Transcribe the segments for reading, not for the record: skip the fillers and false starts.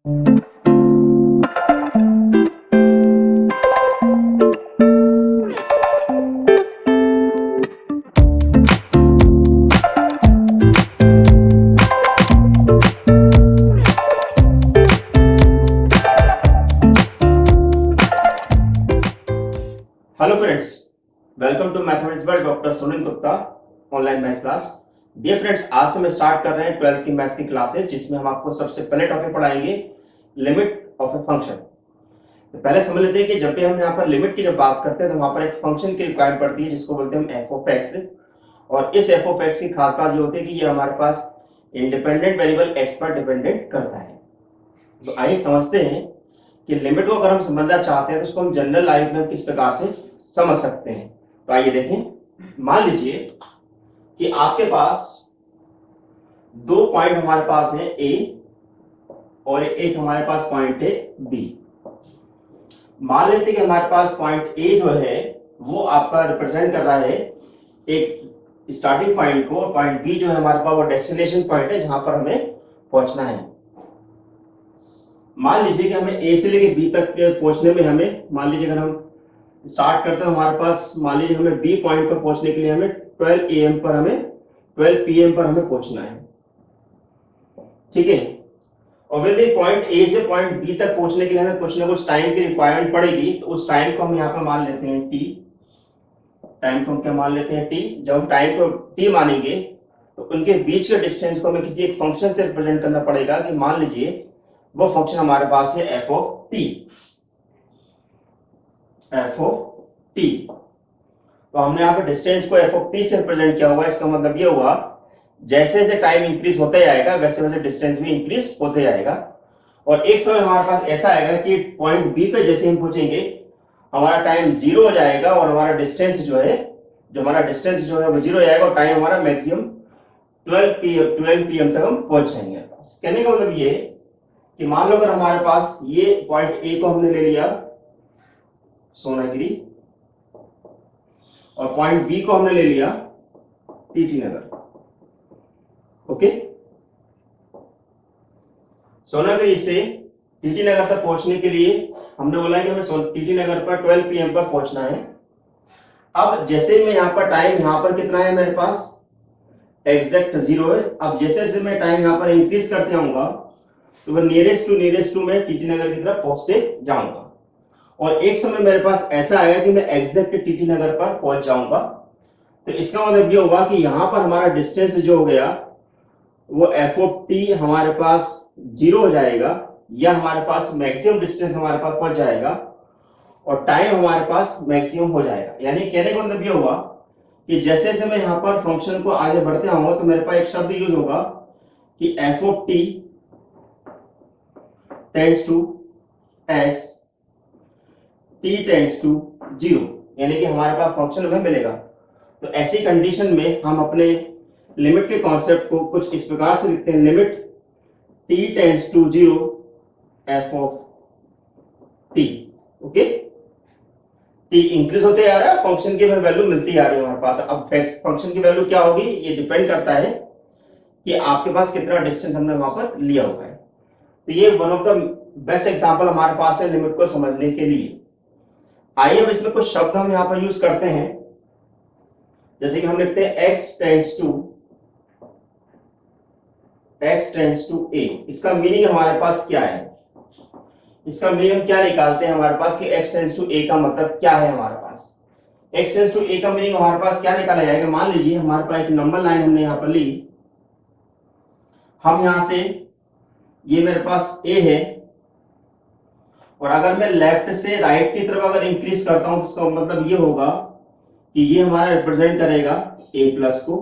Hello friends, welcome to mathematics by doctor Sunil Gupta online math class. Dear friends, आज से हम start कर रहे हैं 12th की मैथ की क्लासेस, जिसमें हम आपको सबसे पहले टॉपिक पढ़ाएंगे लिमिट ऑफ ए फंक्शन। तो पहले समझ लेते हैं कि जब भी हम यहाँ पर लिमिट की जब बात करते हैं तो वहां पर एक फंक्शन की रिक्वायरमेंट पड़ती है जिसको बोलते हैं हम एफ ऑफ एक्स। और इस एफ ऑफ एक्स की खास बात ये होती है कि ये हमारे पास इंडिपेंडेंट वेरिएबल एक्स पर डिपेंडेंट करता है। तो आइए समझते हैं कि लिमिट को अगर हम समझना चाहते हैं तो उसको हम जनरल लाइफ में किस प्रकार से समझ सकते हैं। तो आइए देखें, मान लीजिए कि आपके पास दो पॉइंट हमारे पास है ए और एक हमारे पास पॉइंट है बी। मान लेते हैं कि हमारे पास पॉइंट ए जो है वो आपका रिप्रेजेंट कर रहा है एक स्टार्टिंग पॉइंट को, और पॉइंट बी जो है हमारे पास वो डेस्टिनेशन पॉइंट है जहां पर हमें पहुंचना है। मान लीजिए कि हमें ए से लेके बी तक पहुंचने में हमें, मान लीजिए अगर हम स्टार्ट करते हैं हमारे पास, मान लीजिए हमें बी पॉइंट पर पहुंचने के लिए हमें 12 AM पर हमें 12 PM पर हमें पहुंचना है, ठीक है। और यदि पॉइंट ए से पॉइंट बी तक पहुंचने के लिए हमें कुछ ना कुछ टाइम की रिक्वायरमेंट पड़ेगी, तो उस टाइम को हम यहाँ पर मान लेते हैं टी। टाइम को हम क्या मान लेते हैं टी। जब हम टाइम को टी मानेंगे तो उनके बीच के डिस्टेंस को हमें किसी एक फंक्शन से रिप्रेजेंट करना पड़ेगा कि मान लीजिए वो फंक्शन हमारे पास है F of T. F of T, तो हमने यहाँ पे डिस्टेंस को एफ ऑफ टी से रिप्रेजेंट किया हुआ है। इसका मतलब ये हुआ जैसे जैसे टाइम इंक्रीज होते जाएगा वैसे वैसे डिस्टेंस भी इंक्रीज होते जाएगा। और एक समय हमारे पास ऐसा आएगा कि पॉइंट बी पे जैसे हम पहुंचेंगे हमारा टाइम 0 हो जाएगा और हमारा डिस्टेंस जो है वो 0 हो जाएगा और टाइम हमारा मैक्सिमम 12 PM तक हम पहुंच जाएंगे। कहने का मतलब ये कि मान लो अगर हमारे पास ये पॉइंट ए को हमने ले लिया सोनागिरी और पॉइंट बी को हमने ले लिया टीटी नगर, ओके। सोनागिरी से टीटी नगर तक पहुंचने के लिए हमने बोला कि हमें टीटी नगर पर 12 PM पर पहुंचना है। अब जैसे मैं यहाँ पर टाइम यहाँ पर कितना है मेरे पास एग्जैक्ट 0 है। अब जैसे जैसे मैं टाइम यहाँ पर इंक्रीज करते जाऊंगा तो वह नियरेस्ट टू मैं टीटी नगर की तरफ पहुंचते जाऊंगा और एक समय मेरे पास ऐसा आएगा कि मैं एग्जैक्ट टीटी नगर पर पहुंच जाऊंगा। तो इसका मतलब ये होगा कि यहां पर हमारा डिस्टेंस जो हो गया वो एफ ऑफ टी हमारे पास 0 हो जाएगा या हमारे पास मैक्सिमम डिस्टेंस हमारे पास पहुंच जाएगा और टाइम हमारे पास मैक्सिमम हो जाएगा। यानी कहने का मतलब ये होगा कि जैसे जैसे मैं यहाँ पर फंक्शन को आगे बढ़ते आऊंगा तो मेरे पास एक शब्द यूज होगा कि F of T tends to S t tends to 0, यानी कि हमारे पास फंक्शन हमें मिलेगा। तो ऐसी कंडीशन में हम अपने लिमिट के कॉन्सेप्ट को कुछ इस प्रकार से लिखते हैं, limit t tends to 0 f of t, okay. t increase होते जा रहा है, फंक्शन की वैल्यू मिलती आ रही है हमारे पास। अब फंक्शन की वैल्यू क्या होगी ये डिपेंड करता है कि आपके पास कितना डिस्टेंस हमने वहां पर लिया हुआ है। तो ये one of the best example हमारे पास है लिमिट को समझने के लिए। आइए अब इसमें कुछ शब्द हम यहाँ पर यूज करते हैं, जैसे कि हम लिखते हैं x टेंड्स टू a। इसका मीनिंग हमारे पास क्या है, इसका मीनिंग क्या निकालते हैं हमारे पास कि x टेंड्स टू a का मतलब क्या है हमारे पास। x टेंड्स टू a का मीनिंग हमारे पास क्या निकाला जाएगा। मान लीजिए हमारे पास एक नंबर लाइन हमने यहाँ पर ली, हम यहां से ये मेरे पास a है और अगर मैं लेफ्ट से राइट की तरफ अगर इंक्रीज करता हूं तो इसका मतलब ये होगा कि ये हमारा रिप्रेजेंट करेगा a प्लस को।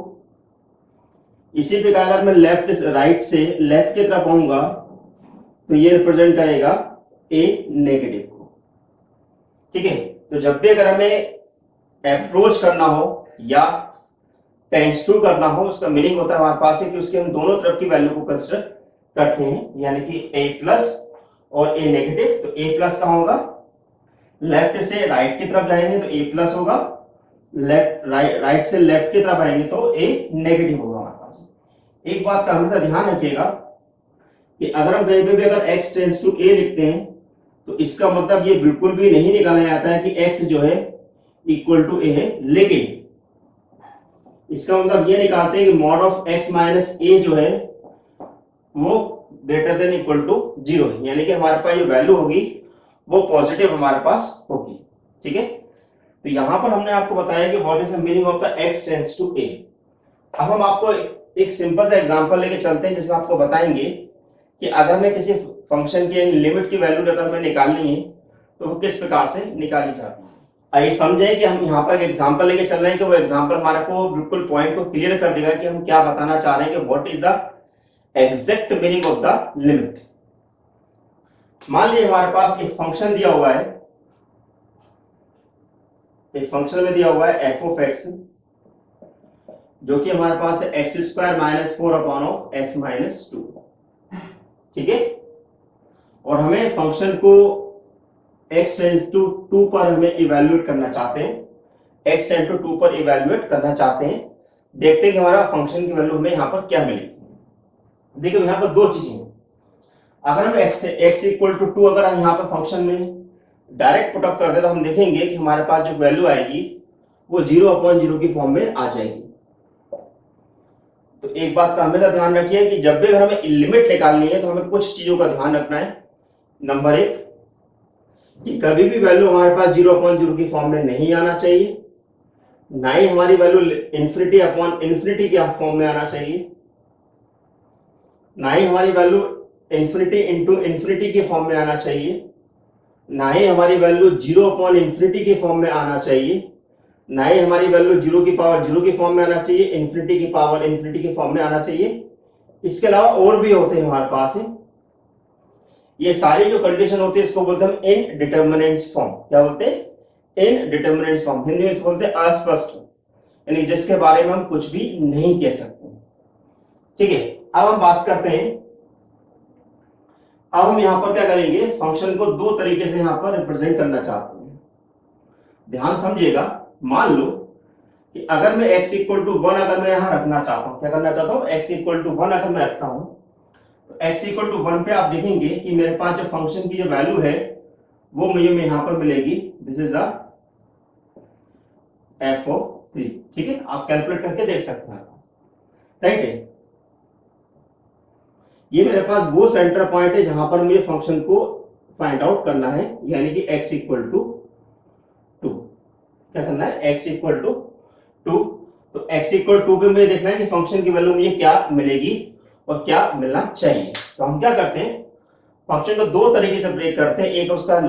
इसी प्रकार अगर मैं राइट से लेफ्ट की तरफ आऊंगा तो ये रिप्रेजेंट करेगा a नेगेटिव को, ठीक है। तो जब भी अगर हमें अप्रोच करना हो या टेंड्स टू करना हो उसका मीनिंग होता है हमारे पास है कि उसके हम दोनों तरफ की वैल्यू को कंसीडर करते हैं, यानी कि a प्लस और a नेगेटिव। तो a प्लस कहां होगा, लेफ्ट से राइट की तरफ जाएंगे तो a प्लस होगा, राइट से लेफ्ट की तरफ आएंगे तो a नेगेटिव होगा हमारे पास। एक बात का हमेशा ध्यान रखिएगा कि अगर हम कहीं पे भी अगर x टेंड्स टू a लिखते हैं तो इसका मतलब ये बिल्कुल भी नहीं निकाला जाता है कि x जो है इक्वल टू a है, लेकिन इसका मतलब ये निकालते हैं कि mod of x minus a जो है वो ग्रेटर देन इक्वल टू 0 है, यानी कि हमारे पास जो वैल्यू होगी वो पॉजिटिव हमारे पास होगी। ठीक है, तो यहां पर हमने आपको बताया कि what is the meaning of the x tends to a। अब हम आपको एक सिंपल सा एग्जांपल लेके चलते हैं जिसमें आपको बताएंगे कि अगर मैं किसी फंक्शन की लिमिट की वैल्यू अगर मैं निकालनी है तो वो किस प्रकार से निकाली जाती है। आइए समझें कि हम यहाँ पर एक एग्जांपल लेके चल रहे हैं कि वो एग्जांपल हमारे को बिल्कुल पॉइंट को क्लियर कर देगा कि हम क्या बताना चाह रहे हैं कि what is the exact meaning of the limit. मान लीजिए हमारे पास एक फंक्शन दिया हुआ है, एक फंक्शन में दिया हुआ है f ऑफ x, जो कि हमारे पास है x square minus 4 upon of x minus 2। ठीक है, और हमें फंक्शन को x टेंड्स टू 2 पर हमें इवैल्यूएट करना चाहते हैं, x टेंड्स टू 2 पर इवैल्यूएट करना चाहते हैं। देखते हैं कि हमारा फंक्शन की वैल्यू हमें यहाँ पर क्या मिलेगी। देखिए यहाँ पर दो चीजें हैं, अगर हम x इक्वल टू 2 अगर हम यहाँ पर फंक्शन में डायरेक्ट पुटअप कर दे तो हम देखेंगे कि हमारे पास जो वैल्यू आएगी वो 0/0 की फॉर्म में आ जाएगी। तो एक बात का हमेशा ध्यान रखिए कि जब भी अगर हमें लिमिट निकालनी है तो हमें कुछ चीजों का ध्यान रखना है। नंबर 1 कि कभी भी वैल्यू हमारे पास 0/0 की फॉर्म में नहीं आना चाहिए, ना ही हमारी वैल्यू इन्फिनिटी अपॉन इन्फिनिटी की फॉर्म में आना चाहिए, ना ही हमारी वैल्यू इन्फिनिटी इंटू इन्फिनिटी की फॉर्म में आना चाहिए, ना ही हमारी वैल्यू 0/इन्फिनिटी की फॉर्म में आना चाहिए, ना ही हमारी वैल्यू 0 की पावर 0 की फॉर्म में आना चाहिए, इन्फिनिटी की पावर इन्फिनिटी की फॉर्म में आना चाहिए। इसके अलावा और भी होते हैं हमारे पास है, ये सारी जो कंडीशन होती है इसको बोलते हैं इनडिटरमिनेट फॉर्म। क्या बोलते हैं? Indeterminate form. हिंदी में इसको बोलते हैं अस्पष्ट, यानी जिसके बारे में हम कुछ भी नहीं कह सकते। ठीक है, अब हम बात करते हैं, अब हम यहाँ पर क्या करेंगे, फंक्शन को दो तरीके से यहाँ पर रिप्रेजेंट करना चाहते हैं। ध्यान समझिएगा, मान लो कि अगर मैं x इक्वल टू 1 अगर मैं यहाँ रखना चाहता हूँ, क्या करना चाहता हूँ, x इक्वल टू 1 अगर मैं रखता हूँ तो x इक्वल टू 1 पे आप देखेंगे कि मेरे पास जो फंक्शन की जो वैल्यू है वो मुझे यहाँ पर मिलेगी, this is the f of 3। ठीक है, आप कैलकुलेट करके देख सकते हैं। राइट है, ये मेरे पास वो सेंटर पॉइंट है जहां पर मुझे फंक्शन को फाइंड आउट करना है, यानी कि x इक्वल टू 2। क्या करना है, x इक्वल टू 2। तो x इक्वल 2 पे मुझे देखना है कि फंक्शन की वैल्यू मुझे क्या मिलेगी और क्या मिलना चाहिए। तो हम क्या करते हैं, फंक्शन को दो तरीके से ब्रेक करते हैं, एक उसका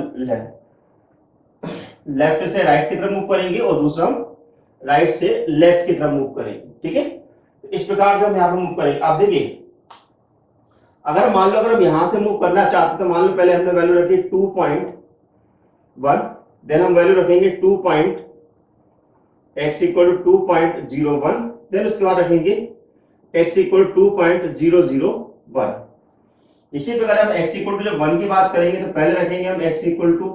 लेफ्ट से राइट की तरफ मूव करेंगे और दूसरा राइट से लेफ्ट की तरफ मूव करेंगे। ठीक है, इस प्रकार से हम यहाँ पर मूव करेंगे। आप देखिए, अगर मान लो अगर हम यहां से मूव करना चाहते तो मान लो पहले हमने वैल्यू रखी 2.1, देन हम वैल्यू रखेंगे 2. x इक्वल टू 2.01, देन उसके बाद रखेंगे x इक्वल 2.001। इसी प्रकार हम x इक्वल टू जब 1 की बात करेंगे तो पहले रखेंगे हम x equal to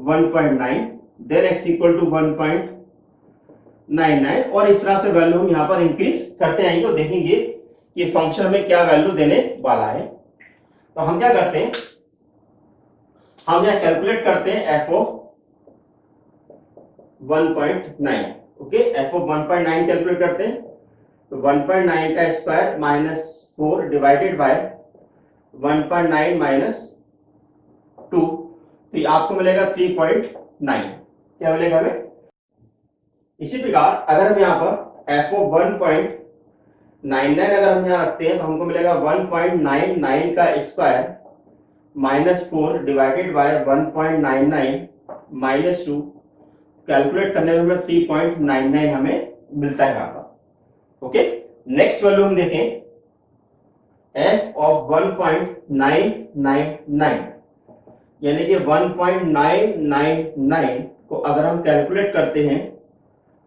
1.9, then x equal to 1.99, और इस तरह से वैल्यू हम यहाँ पर इंक्रीज करते आएंगे और देखेंगे कि फंक्शन में क्या वैल्यू देने वाला है। तो हम क्या करते हैं, हम यहां कैलकुलेट करते हैं f of 1.9। Okay, f of 1.9 calculate करते हैं, तो 1.9 का square minus 4 divided by 1.9 minus 2, तो आपको मिलेगा 3.9। क्या मिलेगा हमें? इसी प्रकार अगर हम यहाँ पर f ऑफ 1.99 अगर हम यहाँ रखते हैं तो हमको मिलेगा 1.99 का square minus 4 divided by 1.99 minus 2, calculate करने में 3.99 हमें मिलता है यहाँ पर। ओके, नेक्स्ट वैल्यू हम देखें, f ऑफ 1.999, यानी कि 1.999 को अगर हम कैलकुलेट करते हैं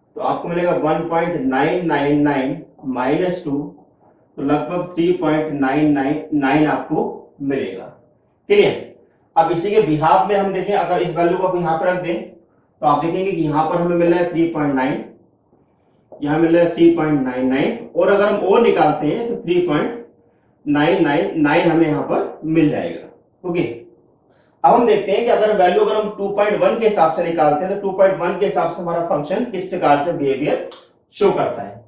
तो आपको मिलेगा 1.999 माइनस 2, तो लगभग 3.999 आपको मिलेगा। क्लियर? अब इसी के बिहाफ में हम देखें, अगर इस वैल्यू को यहाँ पर रख दें तो आप देखेंगे कि यहाँ पर हमें मिल रहा है 3.9, यहाँ मिल रहा है 3.99, और अगर हम और निकालते हैं तो 999 हमें यहाँ पर मिल जाएगा। ओके, अब हम देखते हैं कि अगर वैल्यू अगर हम 2.1 के हिसाब से निकालते हैं तो 2.1 के हिसाब से हमारा फंक्शन किस प्रकार से बिहेवियर शो करता है।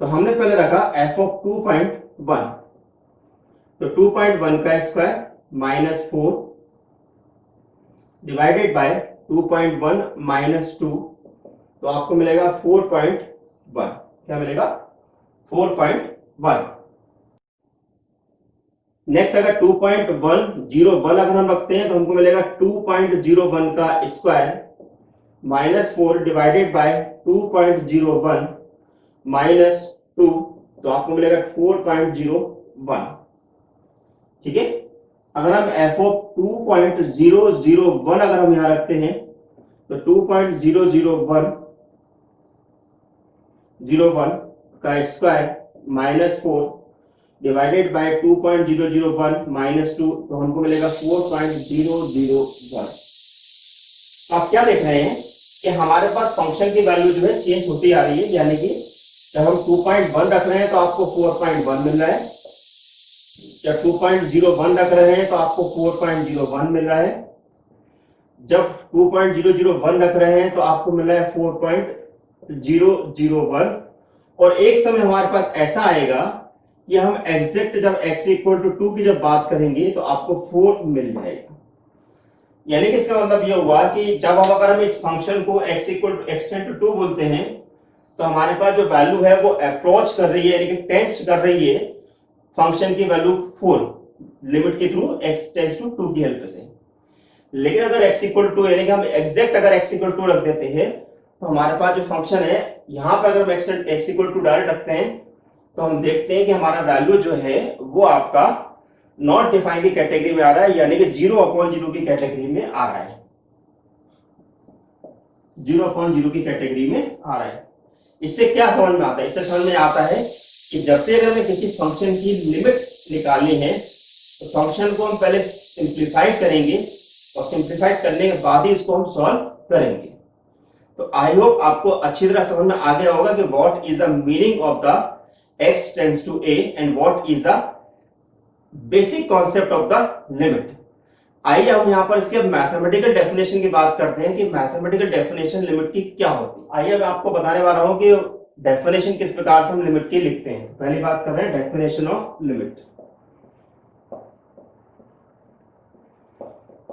तो हमने पहले रखा f ऑफ 2.1, तो 2.1 का square minus 4 divided by 2.1 minus 2, तो आपको मिलेगा 4.1। क्या मिलेगा? 4.1। नेक्स्ट अगर 2.101 अगर हम रखते हैं तो हमको मिलेगा 2.01 का square minus 4 divided by 2.01 minus 2, तो आपको मिलेगा 4.01। ठीक है, अगर हम f ऑफ 2.001 अगर हम यहां रखते हैं तो 2.001 का square minus 4 divided by 2.001 minus 2, तो हमको मिलेगा 4.001। तो आप क्या देख रहे हैं कि हमारे पास फंक्शन की वैल्यू जो है चेंज होती आ रही है, यानी कि जब हम 2.1 रख रहे हैं तो आपको 4.1 मिल रहा है, जब 2.01 रख रहे हैं तो आपको 4.01 मिल रहा है, जब 2.001 रख रहे हैं तो आपको मिल रहा है 4.001। और एक समय हमारे पास ऐसा आएगा कि हम एग्जैक्ट जब x इक्वल टू 2 की जब बात करेंगे तो आपको 4 मिल जाएगा। यानी कि इसका मतलब यह हुआ कि जब हम अगर हम इस फंक्शन को x equal to x tend to 2 बोलते हैं तो हमारे पास जो वैल्यू है वो अप्रोच कर रही है, यानी कि टेस्ट कर रही है फंक्शन की वैल्यू 4 लिमिट के थ्रू x टेंड्स टू 2 की हेल्प से। लेकिन अगर x इक्वल टू यानी कि हम एग्जैक्ट अगर x इक्वल टू रख देते हैं तो हमारे पास जो फंक्शन है यहाँ पर अगर हम x इक्वल टू डायरेक्ट रखते हैं तो हम देखते हैं कि हमारा वैल्यू जो है वो आपका नॉट डिफाइंड की कैटेगरी में आ रहा है, यानी कि 0/0 की कैटेगरी में आ रहा है, 0/0 की कैटेगरी में आ रहा है। इससे क्या समझ में आता है? इससे समझ में आता है कि जब से अगर हमें किसी फंक्शन की लिमिट निकालनी है तो फंक्शन को हम पहले सिंप्लीफाइड करेंगे और सिंप्लीफाइड करने के बाद ही इसको हम सॉल्व करेंगे। तो आई होप आपको अच्छी तरह समझ में आ गया होगा कि what is the meaning of the x tends to a and what is the basic concept of the limit। आइए हम यहाँ पर इसके मैथमेटिकल डेफिनेशन की बात करते हैं कि मैथमेटिकल डेफिनेशन लिमिट की क्या होती है। आइए मैं आपको बताने वाला हूं कि डेफिनेशन किस प्रकार से हम लिमिट की लिखते हैं। पहली बात कर रहे हैं डेफिनेशन ऑफ लिमिट।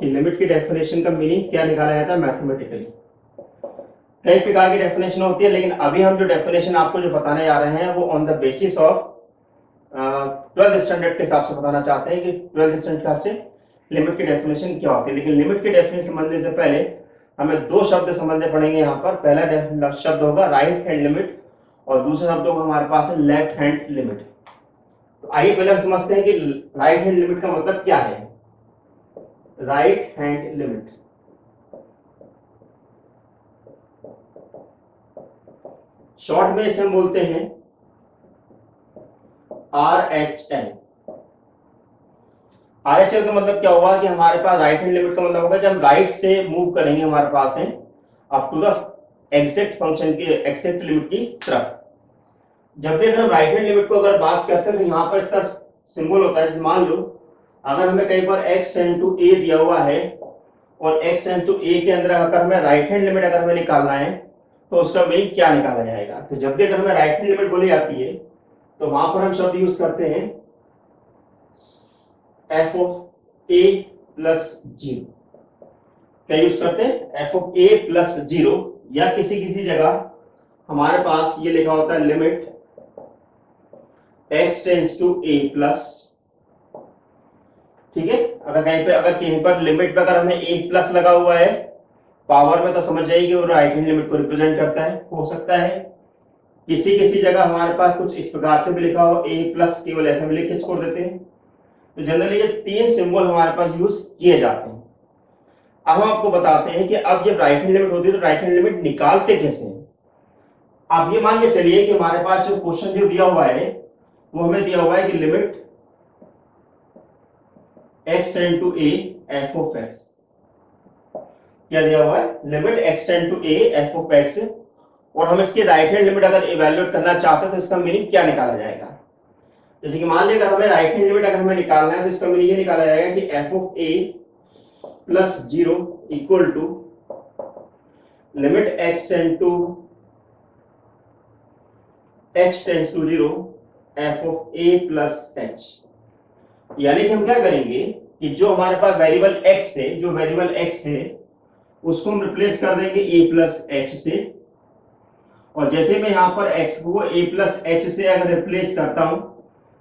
लिमिट की डेफिनेशन का मीनिंग क्या निकाला जाता है मैथमेटिकली। कई प्रकार की डेफिनेशन होती है, लेकिन अभी हम जो डेफिनेशन आपको जो बताने जा रहे हैं वो on the basis of 12th standard के हिसाब से बताना चाहते हैं कि 12th स्टैंडर्ड से लिमिट की डेफिनेशन क्या होती है। लेकिन लिमिट की डेफिनेशन समझने से पहले हमें दो शब्द समझने पड़ेंगे यहाँ पर। पहला शब्द होगा राइट हैंड लिमिट और दूसरा शब्द होगा हमारे पास लेफ्ट हैंड लिमिट। तो आइए पहले हम समझते हैं कि राइट हैंड लिमिट का मतलब क्या है। राइट हैंड लिमिट शॉर्ट में इसे हम बोलते हैं RHL। RHL का मतलब क्या होगा कि हमारे पास राइट हैंड लिमिट का मतलब होगा कि हम राइट से मूव करेंगे हमारे पास है up to the exact function की एग्जैक्ट लिमिट की तरफ। जब भी अगर हम राइट हैंड लिमिट को अगर बात करते हैं तो यहाँ पर इसका सिंबल होता है। जैसे मान लो अगर हमें कहीं पर x टेंड टू a दिया हुआ है और x टेंड टू a के अंदर अगर हमें राइट हैंड लिमिट अगर हमें निकालना है तो उसका मीनिंग क्या निकाला जाएगा। तो जब भी अगर हमें राइट हैंड लिमिट बोली जाती है तो वहां पर हम शब्द यूज करते हैं f ऑफ a प्लस 0। क्या यूज करते हैं? f ऑफ a प्लस 0, या किसी जगह हमारे पास ये लिखा होता है limit x tends to a plus. ठीक है, अगर कहीं पर लिमिट पे अगर हमें a प्लस लगा हुआ है पावर में तो समझ जाइए कि वो राइट हैंड लिमिट को रिप्रेजेंट करता है। हो सकता है किसी जगह हमारे पास कुछ इस प्रकार से भी लिखा हो a प्लस, केवल ऐसे भी लिख के छोड़ देते हैं। तो जनरली ये तीन सिंबल हमारे पास यूज किए जाते हैं। अब हम आपको बताते हैं कि अब जब राइट हैंड लिमिट होती है तो राइट हैंड लिमिट निकालते कैसे हैं। आप ये मान के चलिए कि हमारे पास जो क्वेश्चन जो दिया हुआ है वो हमें दिया हुआ है कि limit x tend to a f of x। क्या दिया हुआ है? Limit x tend to a f of x। और हम इसकी राइट हैंड लिमिट अगर इवैल्यूएट करना चाहते हैं तो इसका मीनिंग क्या निकाला जाएगा। जैसे कि मान लिया अगर हमें राइट हैंड लिमिट अगर हमें निकालना है तो इसका मीनिंग ये निकाला जाएगा कि F of A plus zero equal to limit X tend to H tends to zero F of A plus H. यानी कि हम क्या करेंगे कि जो हमारे पास वेरिएबल एक्स है, जो वेरिएबल एक्स है उसको हम रिप्लेस कर देंगे ए प्लस एच से, और जैसे मैं यहाँ पर x को a प्लस एच से अगर रिप्लेस करता हूं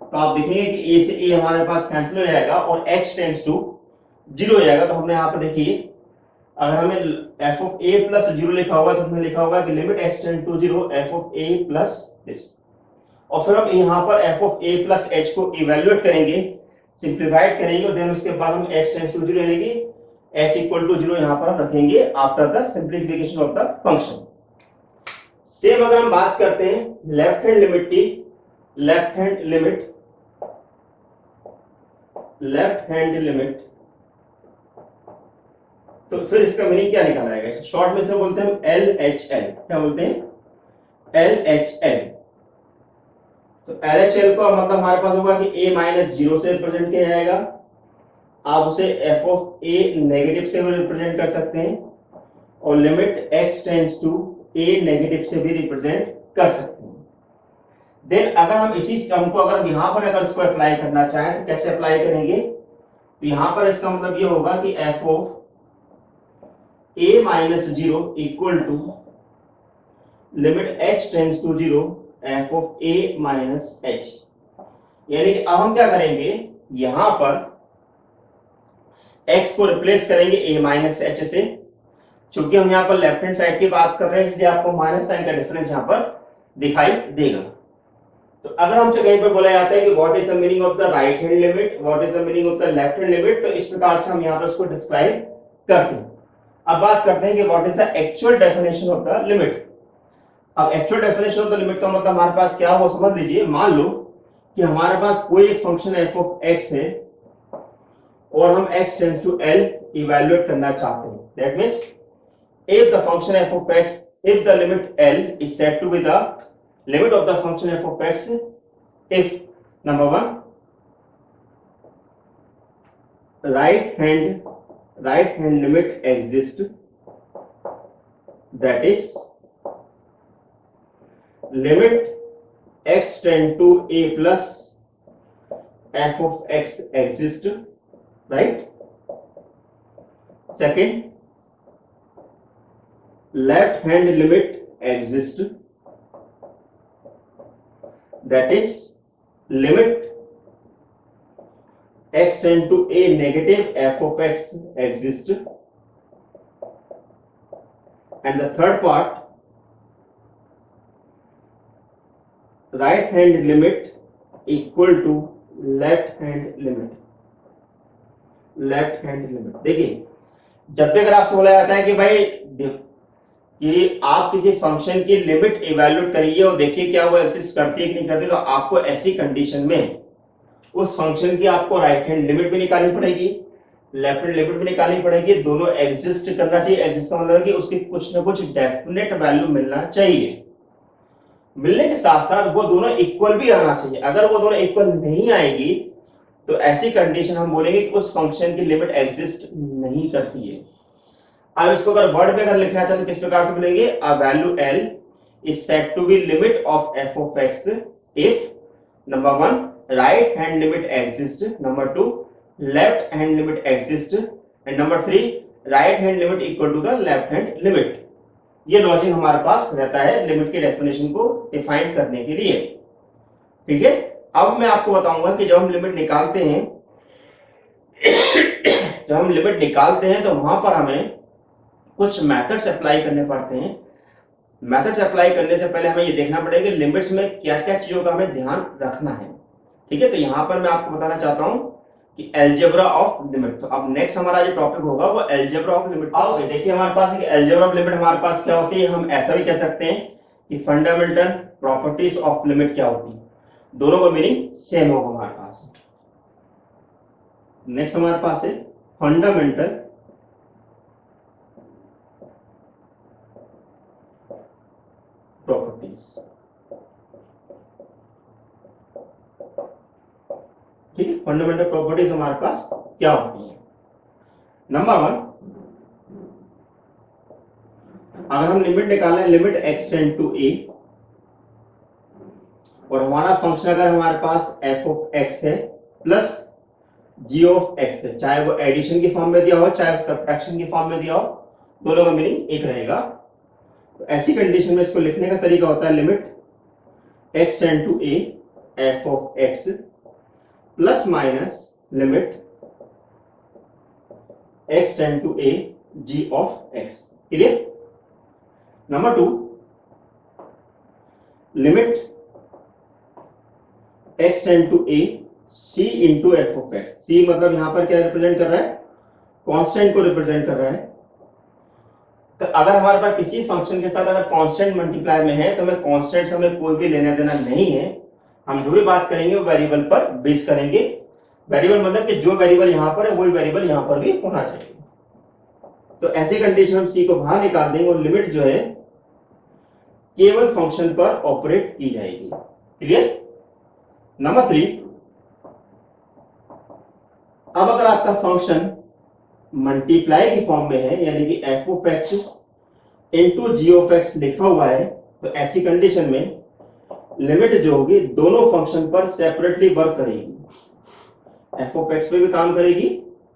तो आप देखेंगे कि a से a हमारे पास कैंसिल हो जाएगा और x टेंड्स टू जीरो हो जाएगा। तो हमने यहाँ पर देखिए अगर हमें f of a plus zero लिखा होगा तो हमने लिखा होगा कि limit x tend to zero f of a plus this, और फिर हम यहाँ पर f of a plus h को इवेल्युएट करेंगे, सिंप्लीफाइड करेंगे, और देन उसके बाद हम x टेंड्स टू जीरो लेंगे, h इक्वल टू जीरो यहाँ पर हम रखेंगे after the simplification of the function. Same अगर हम बात करते हैं लेफ्ट हैंड लिमिट की, लेफ्ट हैंड लिमिट तो फिर इसका मीनिंग क्या निकाला जाएगा? शॉर्ट में से बोलते हैं एल एच एल। क्या बोलते हैं? L H L. तो एल एच एल का मतलब हमारे पास होगा कि a माइनस जीरो से रिप्रेजेंट किया जाएगा, आप उसे एफ ऑफ ए नेगेटिव से भी रिप्रेजेंट कर सकते हैं, और limit x tends to a negative से भी रिप्रेजेंट कर सकते हैं। देन अगर हम इसी टर्म को अगर यहां पर अगर इसको अप्लाई करना चाहें तो कैसे अप्लाई करेंगे? तो यहां पर इसका मतलब ये होगा कि F of a minus zero equal to limit x tends to zero F of a minus H. यानी कि अब हम क्या करेंगे, यहां पर x को रिप्लेस करेंगे a माइनस एच से, चूंकि हम यहाँ पर लेफ्ट हैंड साइड की बात कर रहे हैं इसलिए आपको माइनस साइन का डिफरेंस यहाँ पर दिखाई देगा। तो अगर हमसे कहीं पर बोला जाता है कि what is the meaning of the right hand limit, what is the meaning of the left hand limit, तो इस प्रकार से हम यहाँ पर उसको डिस्क्राइब करते हैं। अब बात करते हैं कि what is the actual definition of the limit. अब actual definition of the limit का मतलब हमारे पास क्या हो समझ लीजिए। मान लो कि हमारे पास कोई एक फंक्शन एफ ऑफ एक्स है और हम x tends to l evaluate करना चाहते हैं। That means if the function f of x, if the limit l is said to be the limit of the function f of x, if number one right hand limit exists, that is limit x tend to a plus f of x exists, right? Second, left hand limit exists, that is limit x tend to a negative f of x exists, and the third part, right hand limit equal to left hand limit। देखिए जब भी अगर आपसे बोला जाता है कि भाई कि आप किसी फंक्शन की लिमिट इवैल्यूएट करिए और देखिए क्या वो एग्जिस्ट करती है कि नहीं करती, तो आपको ऐसी कंडीशन में उस फंक्शन की आपको राइट हैंड लिमिट भी निकालनी पड़ेगी, लेफ्ट हैंड लिमिट भी निकालनी पड़ेगी, दोनों एग्जिस्ट करना चाहिए। एग्जिस्ट का मतलब है कि उसकी कुछ ना कुछ डेफिनेट वैल्यू मिलना चाहिए, मिलने के साथ साथ वो दोनों इक्वल भी आना चाहिए। अगर वो दोनों इक्वल नहीं आएगी तो ऐसी कंडीशन हम बोलेंगे कि उस फंक्शन की लिमिट एग्जिस्ट नहीं करती है। अब इसको अगर वर्ड में अगर लिखना चाहे तो किस प्रकार से बोलेंगे? A value l is said to be limit of f of x if number 1 right hand limit exists, number 2 left hand limit exists, and number 3 right hand limit equal to the left hand limit। ये logic हमारे पास रहता है limit के definition को define करने के लिए। ठीक है, अब मैं आपको बताऊंगा कि जब हम लिमिट निकालते हैं तो वहां पर हमें कुछ मेथड्स अप्लाई करने पड़ते हैं। मेथड्स अप्लाई करने से पहले हमें ये देखना पड़ेगा कि लिमिट्स में क्या क्या चीजों का हमें ध्यान रखना है। ठीक है, तो यहां पर मैं आपको बताना चाहता हूं कि अलजेब्रा ऑफ लिमिट। तो अब नेक्स्ट हमारा जो टॉपिक होगा वो अलजेब्रा ऑफ लिमिट। आओगे देखिए हमारे पास अलजेब्रा ऑफ लिमिट हमारे पास क्या होती है, हम ऐसा भी कह सकते हैं कि फंडामेंटल प्रॉपर्टीज ऑफ लिमिट क्या होती है, दोनों का मीनिंग सेम होगा हमारे पास। नेक्स्ट हमारे पास है फंडामेंटल प्रॉपर्टीज। ठीक है, फंडामेंटल प्रॉपर्टीज हमारे पास क्या होती है। नंबर 1, अगर हम लिमिट निकालें, limit x tend to a, और हमारा फंक्शन अगर हमारे पास f ऑफ x है प्लस g ऑफ x है, चाहे वो एडिशन की फॉर्म में दिया हो चाहे सब्ट्रैक्शन की फॉर्म में दिया हो, दोनों का मीनिंग एक रहेगा। तो ऐसी कंडीशन में इसको लिखने का तरीका होता है limit x tend to a f of x plus minus limit x tend to a g of x। Clear. Number 2, limit x tend to a c into F of x। c मतलब यहां पर क्या represent कर रहा है, constant को represent कर रहा है। तो अगर हमारे पास किसी फंक्शन के साथ अगर कांस्टेंट मल्टीप्लाई में है तो हमें कांस्टेंट से हमें कोई भी लेना देना नहीं है। हम जो भी बात करेंगे वो वेरिएबल पर बेस करेंगे। वेरिएबल मतलब कि जो वेरिएबल यहां पर है वही वेरिएबल यहां पर भी होना चाहिए। तो ऐसी कंडीशन हम c को बाहर निकाल देंगे और लिमिट जो है केवल फंक्शन पर ऑपरेट की जाएगी। क्लियर। नंबर 3, अब अगर आपका फंक्शन मल्टीप्लाई की फॉर्म में है यानी कि f of x into G of X लिखा हुआ है, तो ऐसी कंडीशन में लिमिट जो होगी दोनों फंक्शन पर सेपरेटली वर्क करेगी। f ऑफ x पे भी काम करेगी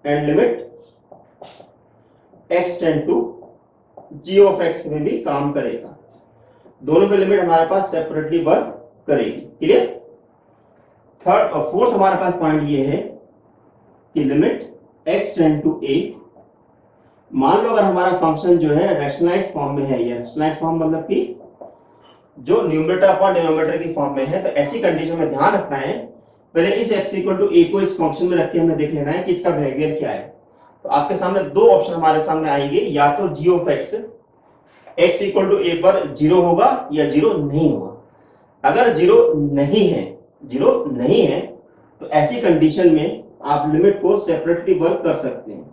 and limit x tend to g of x में भी काम करेगा। दोनों पे लिमिट हमारे पास सेपरेटली वर्क करेगी। क्लियर। थर्ड और फोर्थ हमारे पास पॉइंट ये है कि limit x tend to a, मान लो अगर हमारा फंक्शन जो है रैशनलाइज्ड फॉर्म में है, ये रैशनलाइज्ड फॉर्म मतलब कि जो न्यूमरेटर अपॉन डिनोमिनेटर की फॉर्म में है, तो ऐसी कंडीशन में ध्यान रखना है पहले इस x इक्वल टू a को इस फंक्शन में रख के हमें देख लेना है कि इसका बिहेवियर क्या है। तो आपके सामने दो ऑप्शन हमारे सामने आएंगे, या तो g of x equal to a पर 0 होगा या 0 नहीं होगा। अगर 0 नहीं है तो ऐसी कंडीशन में आप लिमिट को सेपरेटली वर्क कर सकते हैं,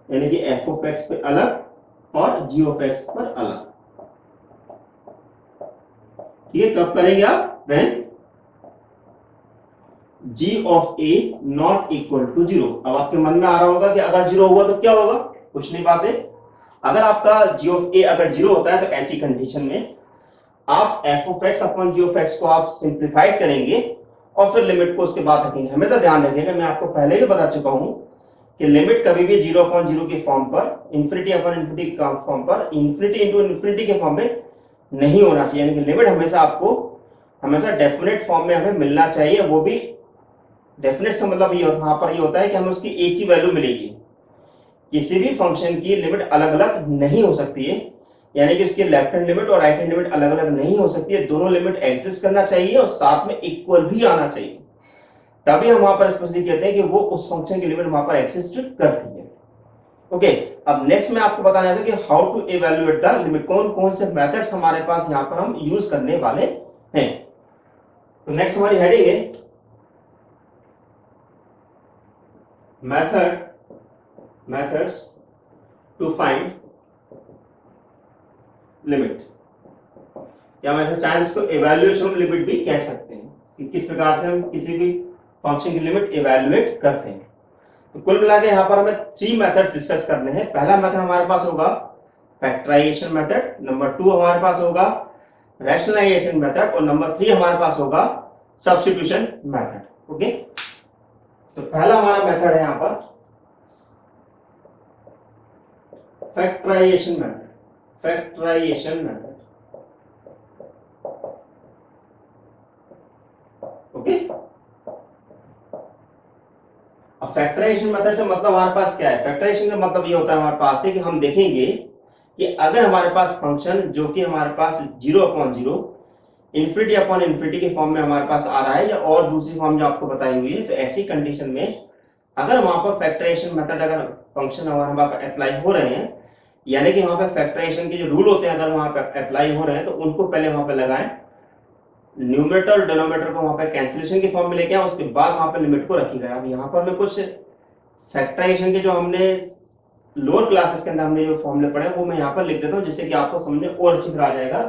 यानी कि f ऑफ x पे अलग और g ऑफ x पर अलग। ठीक है, कब करेंगे आप, when g of a not equal to 0। अब आपके मन में आ रहा होगा कि अगर 0 हुआ तो क्या होगा, कुछ नहीं बात है। अगर आपका g ऑफ a अगर 0 होता है तो ऐसी कंडीशन में आप f of x upon g of x को आप सिंप्लीफाइड करेंगे और फिर लिमिट को उसके बाद रखेंगे। हमें तो ध्यान रखिएगा, मैं आपको पहले भी बता चुका हूं कि लिमिट कभी भी 0 अपॉन 0 के फॉर्म पर, इंफिनिटी अपॉन इंफिनिटी के फॉर्म पर, इंफिनिटी इंटू इंफिनिटी के फॉर्म में नहीं होना चाहिए। यानी कि लिमिट हमेशा आपको हमेशा डेफिनेट फॉर्म में हमें मिलना चाहिए। वो भी डेफिनेट से मतलब ये यहाँ पर ये होता है कि हमें उसकी एक ही वैल्यू मिलेगी। किसी भी फंक्शन की लिमिट अलग अलग नहीं हो सकती है, यानी कि उसकी लेफ्ट हैंड लिमिट और राइट हैंड लिमिट अलग अलग नहीं हो सकती है। दोनों लिमिट एग्जिस्ट करना चाहिए और साथ में इक्वल भी आना चाहिए, तभी हम वहां पर स्पेशली कहते हैं कि वो उस फंक्शन की लिमिट वहां पर एग्जिस्ट करती है। ओके, अब नेक्स्ट मैं आपको बताना था कि how to evaluate the limit, कौन कौन से मेथड्स हमारे पास यहाँ पर हम यूज करने वाले हैं। तो नेक्स्ट हमारी हेडिंग है मेथड्स टू फाइंड लिमिट, या मैं चाहे इसको इवैल्यूएशन ऑफ लिमिट भी कह सकते हैं कि किस प्रकार से हम किसी भी फंक्शन की लिमिट इवैल्यूएट करते हैं। तो कुल मिला के यहाँ पर हमें 3 मेथड्स डिस्कस करने हैं। पहला मेथड हमारे पास होगा फैक्टराइजेशन मेथड, नंबर 2 हमारे पास होगा रैशनलाइजेशन मेथड और नंबर 3 हमारे पास होगा सब्स्टिट्यूशन मेथड। ओके, तो पहला हमारा मेथड है यहाँ पर फैक्टराइजेशन मेथड। ओके, अब फैक्टराइजेशन मेथड से मतलब हमारे पास क्या है, फैक्टराइजेशन का मतलब ये होता है हमारे पास है कि हम देखेंगे कि अगर हमारे पास फंक्शन जो कि हमारे पास 0 अपॉन 0 इंफिनिटी अपॉन इंफिनिटी के फॉर्म में हमारे पास आ रहा है या और दूसरी फॉर्म जो आपको बताई हुई है, तो ऐसी कंडीशन में अगर वहां पर फैक्टराइजेशन मेथड अगर फंक्शन हमारे अप्लाई हो रहे हैं, यानी कि वहां पर फैक्टराइजेशन के जो रूल होते हैं अगर वहां पर अप्लाई हो रहे हैं, तो उनको पहले वहां पर लगाएं, न्यूमरेटर और डिनोमिनेटर को वहां पर कैंसिलेशन के फॉर्म में लेके आए, उसके बाद वहां पर लिमिट को रखिएगा। अब यहाँ पर मैं कुछ फैक्टराइजेशन के जो हमने लोअर क्लासेस के अंदर हमने जो फॉर्मूले पढ़े वो मैं यहाँ पर लिख देता हूँ, जिससे कि आपको समझ में और अच्छी तरह आ जाएगा।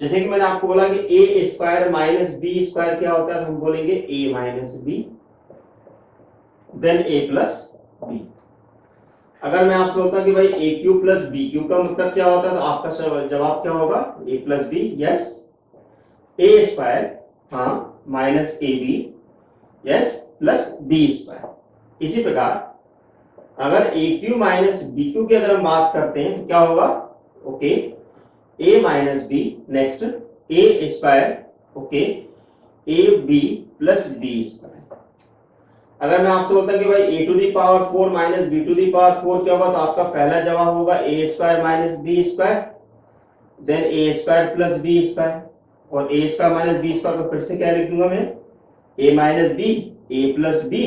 जैसे कि मैंने आपको बोला कि a square minus B square क्या होता है, तो हम बोलेंगे a minus B then A plus B. अगर मैं आपसे बोलता कि भाई A cube plus B cube का मतलब क्या होता है, तो आपका जवाब क्या होगा, A plus B, yes. A square, हाँ, minus A B, yes, plus B square. इसी प्रकार अगर A cube minus B cube की अगर हम बात करते हैं तो क्या होगा, okay, A minus B, next A square, okay, A B plus B square. अगर मैं आपसे बोलता कि भाई A to the power 4 minus B to the power 4 क्या होगा, तो आपका पहला जवाब होगा A square minus B square, then A square plus B square, और A square minus B square को फिर से क्या लिख दूंगा मैं, A minus B, A plus B,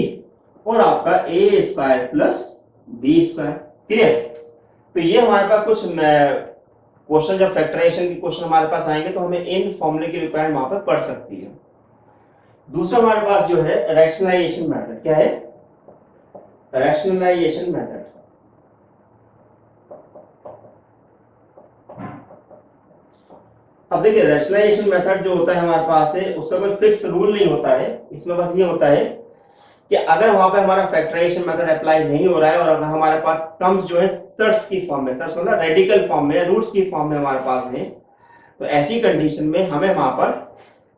और आपका A square plus B square. Clear. तो ये हमारे पास कुछ क्वेश्चन, जब फैक्टराइजेशन के क्वेश्चन हमारे पास आएंगे तो हमें इन फॉर्मूले की रिक्वायरमेंट वहां पर पड़ सकती है। दूसरा हमारे पास जो है रैशनलाइजेशन मेथड, क्या है, रैशनलाइजेशन मेथड। अब देखिए रैशनलाइजेशन मेथड जो होता है हमारे पास है, उसका कोई फिक्स रूल नहीं होता है। इसमें बस ये होता है कि अगर वहां पे हमारा फैक्टराइजेशन मेथड अप्लाई नहीं हो रहा है और अगर हमारे पास टर्म्स जो है सर्ट्स की फॉर्म में, सर्ट्स मतलब रेडिकल फॉर्म में, रूट्स की फॉर्म में हमारे पास है, तो ऐसी कंडीशन में हमें वहां पर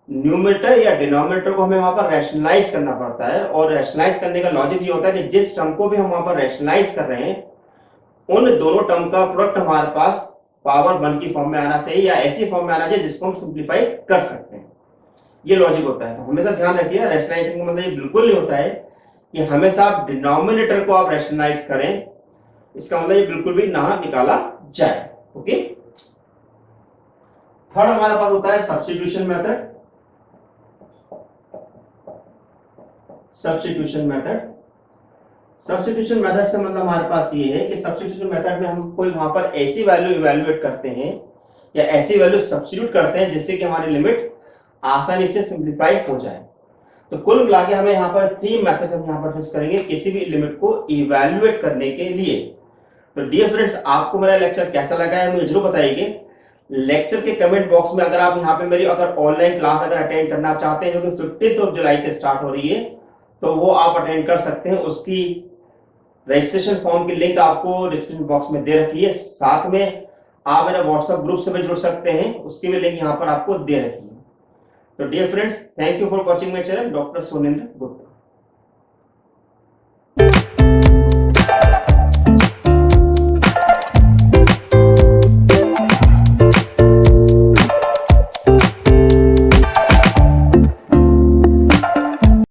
न्यूमरेटर या डिनोमिनेटर को हमें वहां पर रैशनलाइज करना पड़ता है। और रैशनलाइज करने का लॉजिक ये होता है कि जिस टर्म को भी हम वहां पर रैशनलाइज कर रहे हैं, उन दोनों टर्म का प्रोडक्ट हमारे पास पावर 1 की फॉर्म में आना चाहिए या ऐसी फॉर्म में आना चाहिए जिसको हम सिंप्लीफाई कर सकते हैं। ये लॉजिक होता है। हमेशा ध्यान रखिए, रैशनलाइजेशन का मतलब ये बिल्कुल नहीं होता है कि हमेशा आप डिनोमिनेटर को आप रैशनलाइज करें, इसका मतलब ये बिल्कुल भी ना निकाला जाए। ओके। थर्ड हमारे पास होता है substitution method. Substitution method, substitution method से मतलब हमारे पास ये है कि सब्स्टिट्यूशन मेथड में हम कोई वहां पर ऐसी वैल्यू इवैल्यूएट करते हैं या ऐसी वैल्यू सब्स्टिट्यूट करते हैं जिससे कि हमारी लिमिट आसानी से सिंप्लीफाई हो जाए। तो कुल मिला के हमें यहाँ पर 3 मेथड्स हम यहाँ पर यूज करेंगे किसी भी लिमिट को इवैल्यूएट करने के लिए। तो डियर फ्रेंड्स, आपको मेरा लेक्चर कैसा लगा है मुझे जरूर बताइए। लेक्चर के कमेंट बॉक्स में अगर आप यहाँ पे मेरी अगर ऑनलाइन क्लास अगर अटेंड करना चाहते हैं जो कि 15 जुलाई से स्टार्ट हो रही है, तो वो आप अटेंड कर सकते हैं। उसकी रजिस्ट्रेशन फॉर्म की लिंक आपको डिस्क्रिप्शन बॉक्स में दे रखी है। साथ में आप मेरे व्हाट्सएप ग्रुप से भी जुड़ सकते हैं, उसकी भी लिंक यहाँ पर आपको दे रखी है। तो dear friends, thank you for watching my channel doctor Sunindra Gupta.